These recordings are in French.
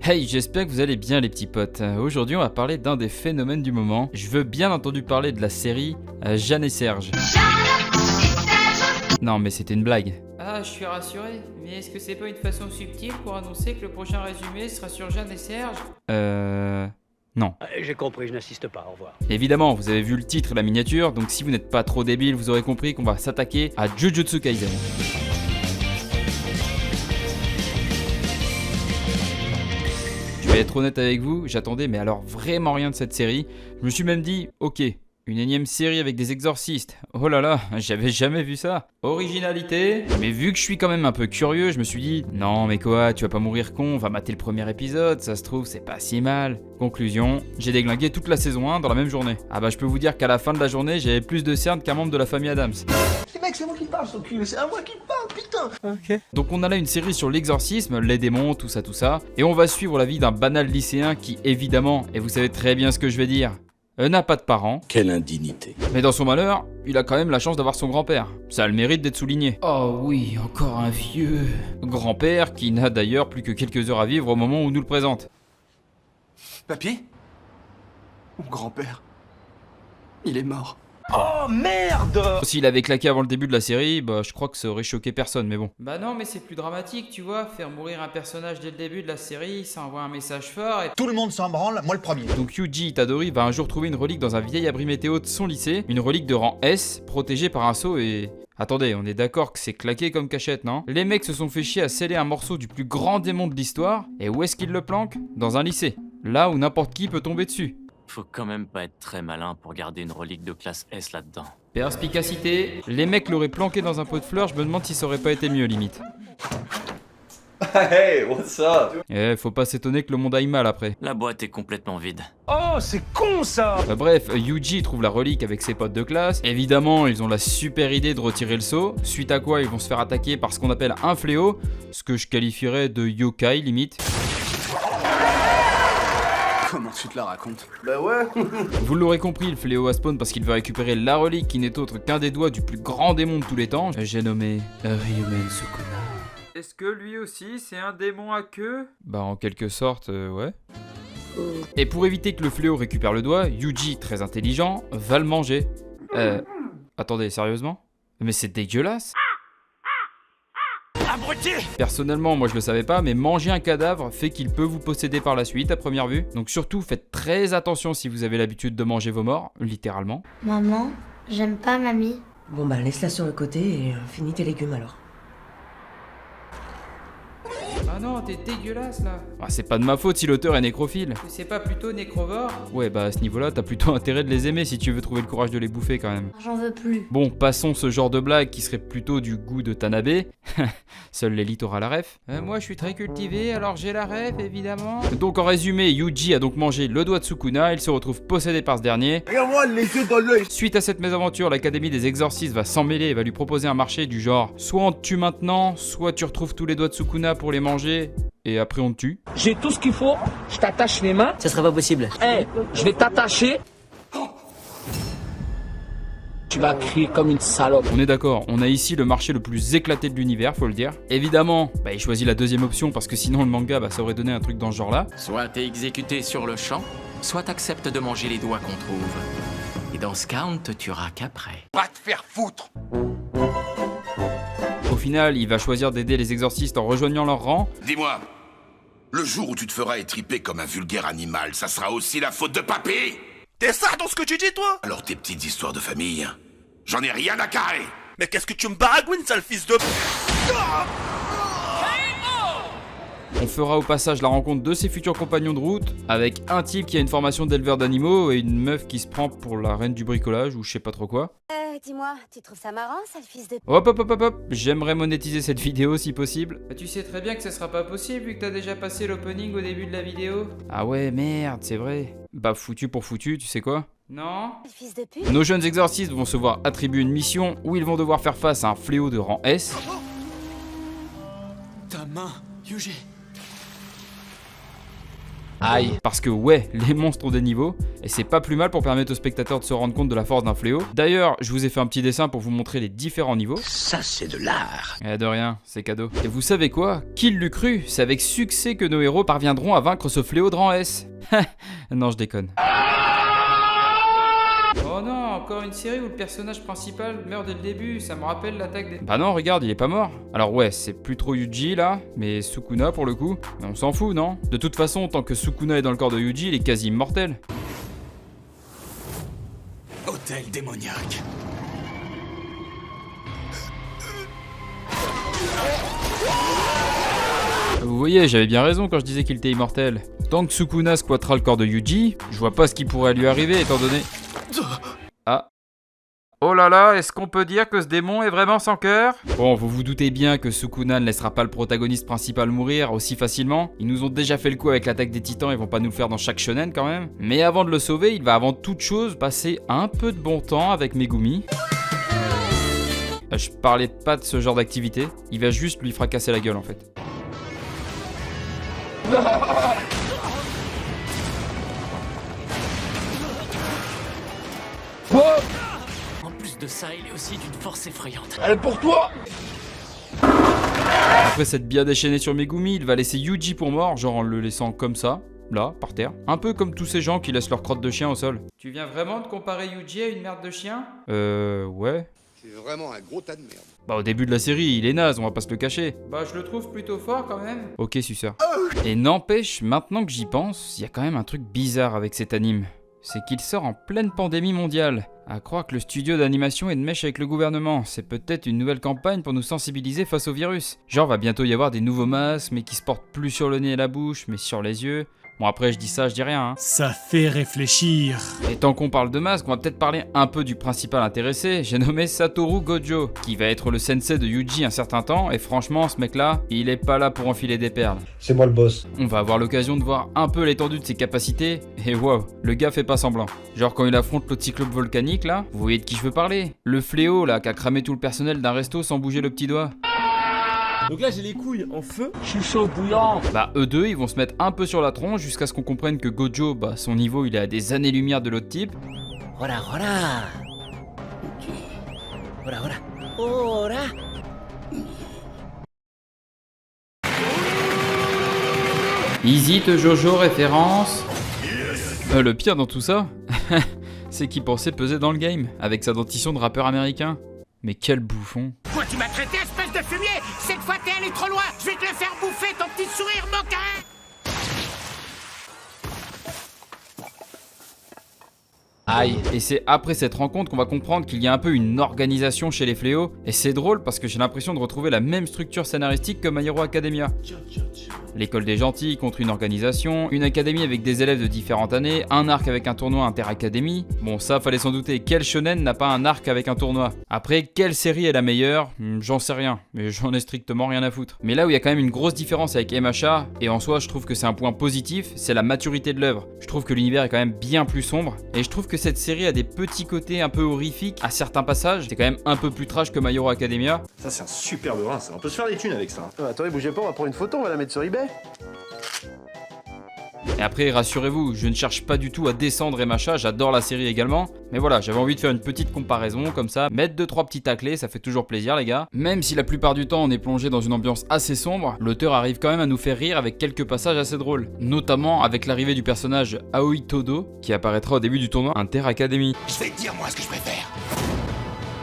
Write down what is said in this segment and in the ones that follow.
Hey, j'espère que vous allez bien les petits potes. Aujourd'hui on va parler d'un des phénomènes du moment. Je veux bien entendu parler de la série Jeanne et Serge. Non mais c'était une blague. Ah, je suis rassuré, mais est-ce que c'est pas une façon subtile pour annoncer que le prochain résumé sera sur Jeanne et Serge? Non. J'ai compris, je n'insiste pas, au revoir. Évidemment, vous avez vu le titre et la miniature, donc si vous n'êtes pas trop débile, vous aurez compris qu'on va s'attaquer à Jujutsu Kaisen. Je vais être honnête avec vous, j'attendais mais alors vraiment rien de cette série. Je me suis même dit, ok, une énième série avec des exorcistes. Oh là là, j'avais jamais vu ça. Originalité. Mais vu que je suis quand même un peu curieux, je me suis dit, non mais quoi, tu vas pas mourir con, on va mater le premier épisode, ça se trouve c'est pas si mal. Conclusion, j'ai déglingué toute la saison 1 dans la même journée. Ah bah je peux vous dire qu'à la fin de la journée, j'avais plus de cernes qu'un membre de la famille Adams. Les mecs, c'est moi qui parle, son cul, c'est à moi qui parle, putain. Ok. Donc on a là une série sur l'exorcisme, les démons, tout ça, et on va suivre la vie d'un banal lycéen qui évidemment, et vous savez très bien ce que je vais dire, n'a pas de parents. Quelle indignité. Mais dans son malheur, il a quand même la chance d'avoir son grand-père. Ça a le mérite d'être souligné. Oh oui, encore un vieux. Grand-père qui n'a d'ailleurs plus que quelques heures à vivre au moment où nous le présente. Papier? Mon grand-père. Il est mort. Oh merde! S'il avait claqué avant le début de la série, bah je crois que ça aurait choqué personne, mais bon. Bah non, mais c'est plus dramatique, tu vois. Faire mourir un personnage dès le début de la série, ça envoie un message fort et... Tout le monde s'en branle, moi le premier. Donc Yuji Itadori va un jour trouver une relique dans un vieil abri météo de son lycée, une relique de rang S, protégée par un sceau et... Attendez, on est d'accord que c'est claqué comme cachette, non? Les mecs se sont fait chier à sceller un morceau du plus grand démon de l'histoire, et où est-ce qu'ils le planquent? Dans un lycée. Là où n'importe qui peut tomber dessus. Faut quand même pas être très malin pour garder une relique de classe S là-dedans. Perspicacité. Les mecs l'auraient planqué dans un pot de fleurs, je me demande si ça aurait pas été mieux limite. Hey, what's up? Faut pas s'étonner que le monde aille mal après. La boîte est complètement vide. Oh, c'est con ça! Bref, Yuji trouve la relique avec ses potes de classe. Évidemment, ils ont la super idée de retirer le sceau, suite à quoi ils vont se faire attaquer par ce qu'on appelle un fléau, ce que je qualifierais de yokai limite. Comment tu te la racontes? Bah ouais. Vous l'aurez compris, le fléau a spawn parce qu'il veut récupérer la relique qui n'est autre qu'un des doigts du plus grand démon de tous les temps. J'ai nommé Ryumen Sukuna. Est-ce que lui aussi, c'est un démon à queue? Bah en quelque sorte, ouais. Et pour éviter que le fléau récupère le doigt, Yuji, très intelligent, va le manger. Attendez, sérieusement? Mais c'est dégueulasse. Abruti! Personnellement, moi je le savais pas, mais manger un cadavre fait qu'il peut vous posséder par la suite à première vue. Donc surtout, faites très attention si vous avez l'habitude de manger vos morts, littéralement. Maman, j'aime pas mamie. Bon bah laisse-la sur le côté et finis tes légumes alors. Ah non, t'es dégueulasse là. Ah, c'est pas de ma faute si l'auteur est nécrophile. C'est pas plutôt nécrovore? Ouais, bah à ce niveau-là, t'as plutôt intérêt de les aimer si tu veux trouver le courage de les bouffer quand même. J'en veux plus. Bon, passons ce genre de blague qui serait plutôt du goût de Tanabe. Seule l'élite aura la ref. Moi je suis très cultivé, alors j'ai la rêve évidemment. Donc en résumé, Yuji a donc mangé le doigt de Sukuna, il se retrouve possédé par ce dernier. Regarde-moi les yeux dans l'œil. Suite à cette mésaventure, l'Académie des Exorcistes va s'en mêler et va lui proposer un marché du genre soit on te tue maintenant, soit tu retrouves tous les doigts de Sukuna pour les manger, et après on te tue. J'ai tout ce qu'il faut, je t'attache les mains. Ça sera pas possible. Je vais t'attacher. Tu vas crier comme une salope. On est d'accord, on a ici le marché le plus éclaté de l'univers, faut le dire. Évidemment, il choisit la deuxième option parce que sinon le manga, ça aurait donné un truc dans ce genre-là. Soit t'es exécuté sur le champ, soit t'acceptes de manger les doigts qu'on trouve. Et dans ce cas, on ne te tuera qu'après. Va te faire foutre. Au final, il va choisir d'aider les exorcistes en rejoignant leur rang. Dis-moi, le jour où tu te feras étriper comme un vulgaire animal, ça sera aussi la faute de papy? T'es ça dans ce que tu dis, toi? Alors tes petites histoires de famille, j'en ai rien à carrer. Mais qu'est-ce que tu me baragouines, sale fils de... On fera au passage la rencontre de ses futurs compagnons de route, avec un type qui a une formation d'éleveur d'animaux et une meuf qui se prend pour la reine du bricolage ou je sais pas trop quoi. Dis-moi, tu trouves ça marrant, sale fils de... Hop, j'aimerais monétiser cette vidéo si possible. Bah, tu sais très bien que ça sera pas possible vu que t'as déjà passé l'opening au début de la vidéo. Ah ouais, merde, c'est vrai. Bah foutu pour foutu, tu sais quoi? Non? Fils de pute. Nos jeunes exorcistes vont se voir attribuer une mission où ils vont devoir faire face à un fléau de rang S. Ta main, Yuji. Aïe. Parce que ouais, les monstres ont des niveaux, et c'est pas plus mal pour permettre aux spectateurs de se rendre compte de la force d'un fléau. D'ailleurs, je vous ai fait un petit dessin pour vous montrer les différents niveaux. Ça, c'est de l'art. De rien, c'est cadeau. Et vous savez quoi? Qui l'eût cru? C'est avec succès que nos héros parviendront à vaincre ce fléau de rang S. Non, je déconne. Oh non, encore une série où le personnage principal meurt dès le début, ça me rappelle l'attaque des... Bah non, regarde, il est pas mort. Alors ouais, c'est plus trop Yuji là, mais Sukuna pour le coup. Mais on s'en fout, non? De toute façon, tant que Sukuna est dans le corps de Yuji, il est quasi immortel. Hôtel démoniaque. Vous voyez, j'avais bien raison quand je disais qu'il était immortel. Tant que Sukuna squattera le corps de Yuji, je vois pas ce qui pourrait lui arriver étant donné... Ah. Oh là là, est-ce qu'on peut dire que ce démon est vraiment sans cœur? Bon, vous vous doutez bien que Sukuna ne laissera pas le protagoniste principal mourir aussi facilement. Ils nous ont déjà fait le coup avec l'attaque des titans, ils vont pas nous le faire dans chaque shonen quand même. Mais avant de le sauver, il va avant toute chose passer un peu de bon temps avec Megumi. Je parlais pas de ce genre d'activité, il va juste lui fracasser la gueule en fait. En plus de ça, il est aussi d'une force effrayante. Elle est pour toi. Après s'être bien déchaîné sur Megumi, il va laisser Yuji pour mort, genre en le laissant comme ça, là, par terre. Un peu comme tous ces gens qui laissent leur crotte de chien au sol. Tu viens vraiment de comparer Yuji à une merde de chien? Ouais. C'est vraiment un gros tas de merde. Bah au début de la série, il est naze, on va pas se le cacher. Bah je le trouve plutôt fort quand même. Ok, suceur. Et n'empêche, maintenant que j'y pense, il y a quand même un truc bizarre avec cet anime. C'est qu'il sort en pleine pandémie mondiale. À croire que le studio d'animation est de mèche avec le gouvernement. C'est peut-être une nouvelle campagne pour nous sensibiliser face au virus. Genre, va bientôt y avoir des nouveaux masques, mais qui se portent plus sur le nez et la bouche, mais sur les yeux. Bon après je dis ça, je dis rien. Hein. Ça fait réfléchir. Et tant qu'on parle de masque, on va peut-être parler un peu du principal intéressé. J'ai nommé Satoru Gojo, qui va être le sensei de Yuji un certain temps. Et franchement, ce mec-là, il est pas là pour enfiler des perles. C'est moi le boss. On va avoir l'occasion de voir un peu l'étendue de ses capacités. Et wow, le gars fait pas semblant. Genre quand il affronte le cyclope volcanique là, vous voyez de qui je veux parler? Le fléau là, qui a cramé tout le personnel d'un resto sans bouger le petit doigt. Donc là j'ai les couilles en feu. Je suis chaud bouillant. Bah eux deux ils vont se mettre un peu sur la tronche jusqu'à ce qu'on comprenne que Gojo, bah son niveau il est à des années-lumière de l'autre type. Hora, hora. Hora, hora. Hora. Easy te Jojo référence. Le pire dans tout ça, c'est qu'il pensait peser dans le game, avec sa dentition de rappeur américain. Mais quel bouffon. Quoi, tu m'as traité, espèce de fumier? Cette fois t'es allé trop loin. Je vais te le faire bouffer, ton petit sourire moquin. Aïe. Et c'est après cette rencontre qu'on va comprendre qu'il y a un peu une organisation chez les fléaux. Et c'est drôle parce que j'ai l'impression de retrouver la même structure scénaristique que My Hero Academia. L'école des gentils contre une organisation, une académie avec des élèves de différentes années, un arc avec un tournoi inter-académie. Bon ça fallait s'en douter, quel shonen n'a pas un arc avec un tournoi? Après, quelle série est la meilleure? J'en sais rien, mais j'en ai strictement rien à foutre. Mais là où il y a quand même une grosse différence avec MHA, et en soi je trouve que c'est un point positif, c'est la maturité de l'œuvre. Je trouve que l'univers est quand même bien plus sombre, et je trouve que cette série a des petits côtés un peu horrifiques à certains passages. C'est quand même un peu plus trash que My Hero Academia. Ça c'est un superbe rin, ça. On peut se faire des thunes avec ça. Attendez, bougez pas, on va prendre une photo, on va la mettre sur eBay. Et après, rassurez-vous, je ne cherche pas du tout à descendre MHA, j'adore la série également. Mais voilà, j'avais envie de faire une petite comparaison comme ça, mettre 2-3 petits taclés, ça fait toujours plaisir les gars. Même si la plupart du temps on est plongé dans une ambiance assez sombre, l'auteur arrive quand même à nous faire rire avec quelques passages assez drôles. Notamment avec l'arrivée du personnage Aoi Todo, qui apparaîtra au début du tournoi Inter Academy. Je vais te dire moi ce que je préfère.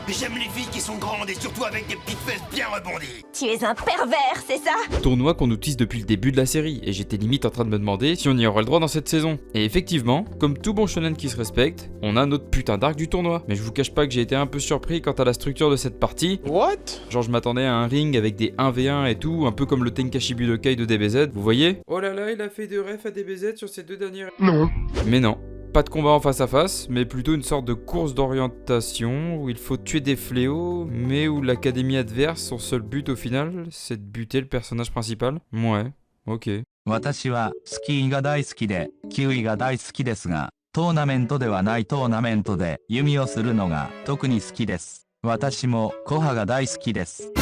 J'aime les filles qui sont grandes et surtout avec des petites fesses bien rebondies. Tu es un pervers, c'est ça? Tournoi qu'on nous tease depuis le début de la série, et j'étais limite en train de me demander si on y aurait le droit dans cette saison. Et effectivement, comme tout bon shonen qui se respecte, on a notre putain d'arc du tournoi. Mais je vous cache pas que j'ai été un peu surpris quant à la structure de cette partie. What? Genre je m'attendais à un ring avec des 1v1 et tout, un peu comme le Tenkaichi Budokai de DBZ, vous voyez? Oh là là, il a fait de ref à DBZ sur ces deux derniers... Non. Mais non. Pas de combat en face à face, mais plutôt une sorte de course d'orientation où il faut tuer des fléaux, mais où l'académie adverse, son seul but au final, c'est de buter le personnage principal. Ouais, ok. 私はスキーが大好きで、キウイが大好きですが、トーナメントではないトーナメントで弓をするのが特に好きです。私もコハが大好きです。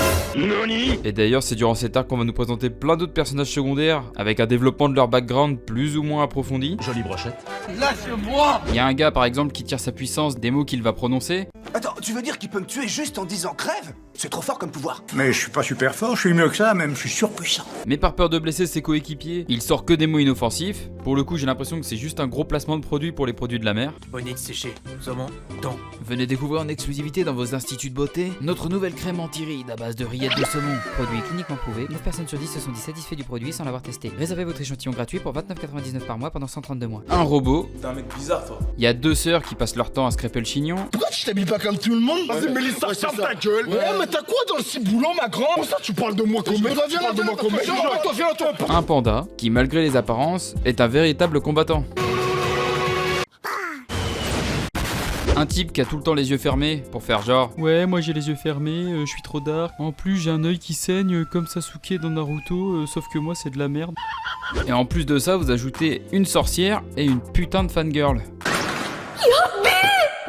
Et d'ailleurs, c'est durant cet arc qu'on va nous présenter plein d'autres personnages secondaires, avec un développement de leur background plus ou moins approfondi. Jolie brochette. Lâche-moi! Il y a un gars par exemple qui tire sa puissance des mots qu'il va prononcer. Attends, tu veux dire qu'il peut me tuer juste en disant crève? C'est trop fort comme pouvoir. Mais je suis pas super fort, je suis mieux que ça, même, je suis surpuissant. Mais par peur de blesser ses coéquipiers, il sort que des mots inoffensifs. Pour le coup, j'ai l'impression que c'est juste un gros placement de produit pour les produits de la mer. Onyx séché, saumon, thon. Venez découvrir en exclusivité dans vos instituts de beauté notre nouvelle crème anti-rides à base de rillettes de saumon. Produit cliniquement prouvé, 9 personnes sur 10 se sont dit satisfaits du produit sans l'avoir testé. Réservez votre échantillon gratuit pour 29,99 par mois pendant 132 mois. Un robot. T'es un mec bizarre, toi. Il y a 2 sœurs qui passent leur temps à scraper le chignon. Pourquoi tu t'habilles pas comme tout le monde? Vas-y, Mélissa, ferme ta gueule! Ouais, mais t'as quoi dans le ciboulot, ma grande? Pour ça, tu parles de moi comme mec? Toi, viens là, toi! Un panda qui, malgré les apparences, est un véritable combattant. Un type qui a tout le temps les yeux fermés pour faire genre ouais, moi j'ai les yeux fermés, je suis trop dark. En plus j'ai un œil qui saigne comme Sasuke dans Naruto, sauf que moi c'est de la merde. Et en plus de ça, vous ajoutez une sorcière et une putain de fangirl.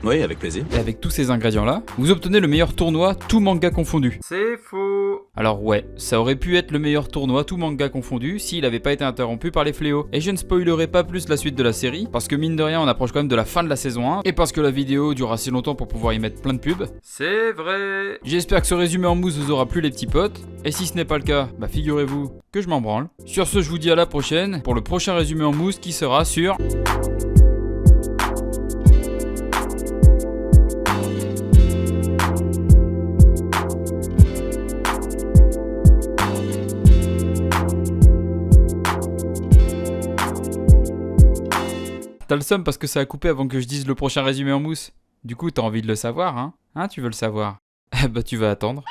Oui, avec plaisir. Et avec tous ces ingrédients là, vous obtenez le meilleur tournoi, tout manga confondu. C'est faux. Alors ouais, ça aurait pu être le meilleur tournoi, tout manga confondu, s'il avait pas été interrompu par les fléaux. Et je ne spoilerai pas plus la suite de la série, parce que mine de rien on approche quand même de la fin de la saison 1, et parce que la vidéo dure assez longtemps pour pouvoir y mettre plein de pubs. C'est vrai. J'espère que ce résumé en mousse vous aura plu les petits potes, et si ce n'est pas le cas, bah figurez-vous que je m'en branle. Sur ce, je vous dis à la prochaine, pour le prochain résumé en mousse qui sera sur... T'as le seum parce que ça a coupé avant que je dise le prochain résumé en mousse. Du coup, t'as envie de le savoir, hein? Hein, tu veux le savoir? Eh bah tu vas attendre.